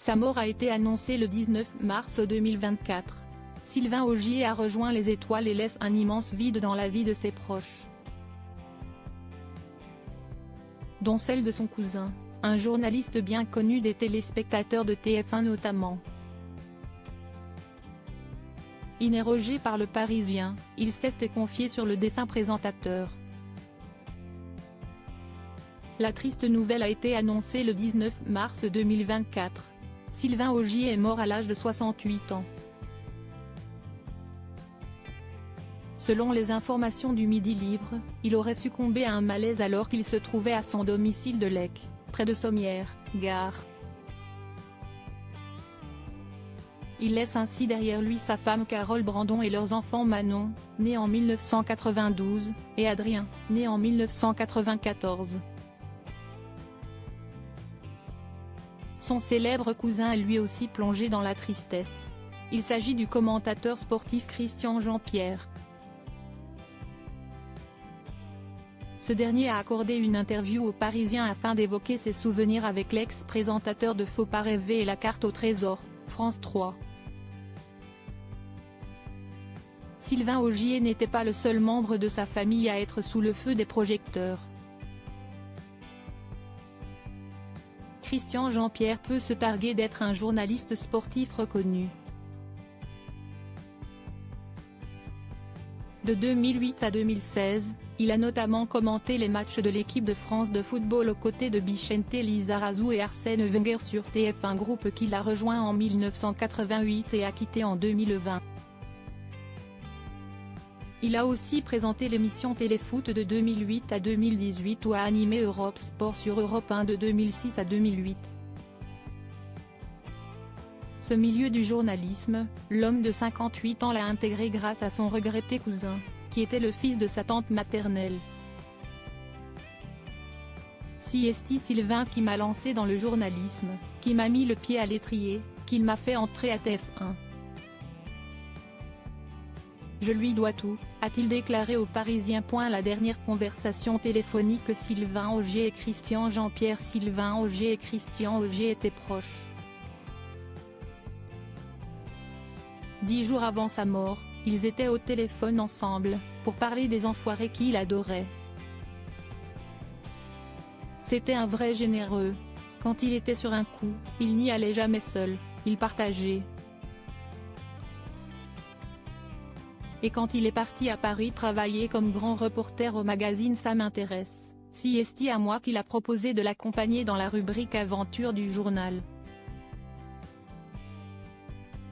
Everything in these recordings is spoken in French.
Sa mort a été annoncée le 19 mars 2024. Sylvain Augier a rejoint les étoiles et laisse un immense vide dans la vie de ses proches, dont celle de son cousin, un journaliste bien connu des téléspectateurs de TF1 notamment. Interrogé par Le Parisien, il s'est confié sur le défunt présentateur. La triste nouvelle a été annoncée le 19 mars 2024. Sylvain Augier est mort à l'âge de 68 ans. Selon les informations du Midi Libre, il aurait succombé à un malaise alors qu'il se trouvait à son domicile de Lec, près de Sommières, gare. Il laisse ainsi derrière lui sa femme Carole Brandon et leurs enfants Manon, né en 1992, et Adrien, né en 1994. Son célèbre cousin est lui aussi plongé dans la tristesse. Il s'agit du commentateur sportif Christian Jean-Pierre. Ce dernier a accordé une interview aux Parisiens afin d'évoquer ses souvenirs avec l'ex-présentateur de Faut pas rêver et la carte au trésor, France 3. Sylvain Augier n'était pas le seul membre de sa famille à être sous le feu des projecteurs. Christian Jean-Pierre peut se targuer d'être un journaliste sportif reconnu. De 2008 à 2016, il a notamment commenté les matchs de l'équipe de France de football aux côtés de Vicente Lizarazu et Arsène Wenger sur TF1 Group qu'il a rejoint en 1988 et a quitté en 2020. Il a aussi présenté l'émission Téléfoot de 2008 à 2018 ou a animé Europe Sport sur Europe 1 de 2006 à 2008. Ce milieu du journalisme, l'homme de 58 ans l'a intégré grâce à son regretté cousin, qui était le fils de sa tante maternelle. Si esti Sylvain qui m'a lancé dans le journalisme, qui m'a mis le pied à l'étrier, qui m'a fait entrer à TF1. Je lui dois tout, a-t-il déclaré aux Parisiens. La dernière conversation téléphonique que Sylvain Augier et Christian Jean-Pierre. Sylvain Augier et Christian Augier étaient proches. 10 jours avant sa mort, ils étaient au téléphone ensemble, pour parler des enfoirés qu'il adorait. C'était un vrai généreux. Quand il était sur un coup, il n'y allait jamais seul, il partageait. Et quand il est parti à Paris travailler comme grand reporter au magazine Ça m'intéresse, si esti à moi qu'il a proposé de l'accompagner dans la rubrique Aventure du journal.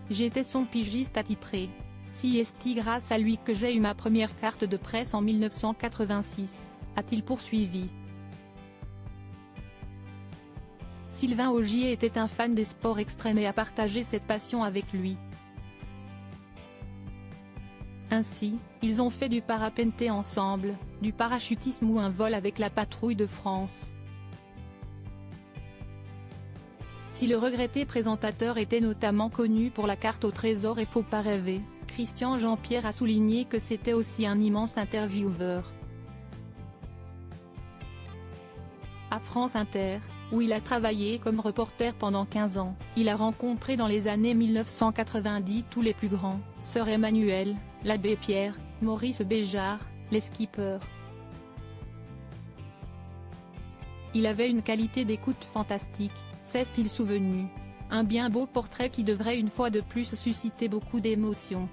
J'étais son pigiste attitré. Si esti grâce à lui que j'ai eu ma première carte de presse en 1986, a-t-il poursuivi. Sylvain Augier était un fan des sports extrêmes et a partagé cette passion avec lui. Ainsi, ils ont fait du parapente ensemble, du parachutisme ou un vol avec la patrouille de France. Si le regretté présentateur était notamment connu pour la carte au trésor et Faut pas rêver, Christian Jean-Pierre a souligné que c'était aussi un immense intervieweur. À France Inter, où il a travaillé comme reporter pendant 15 ans, il a rencontré dans les années 1990 tous les plus grands, Sœur Emmanuel, l'abbé Pierre, Maurice Béjart, les skippers. Il avait une qualité d'écoute fantastique, s'est-il souvenu. Un bien beau portrait qui devrait une fois de plus susciter beaucoup d'émotions.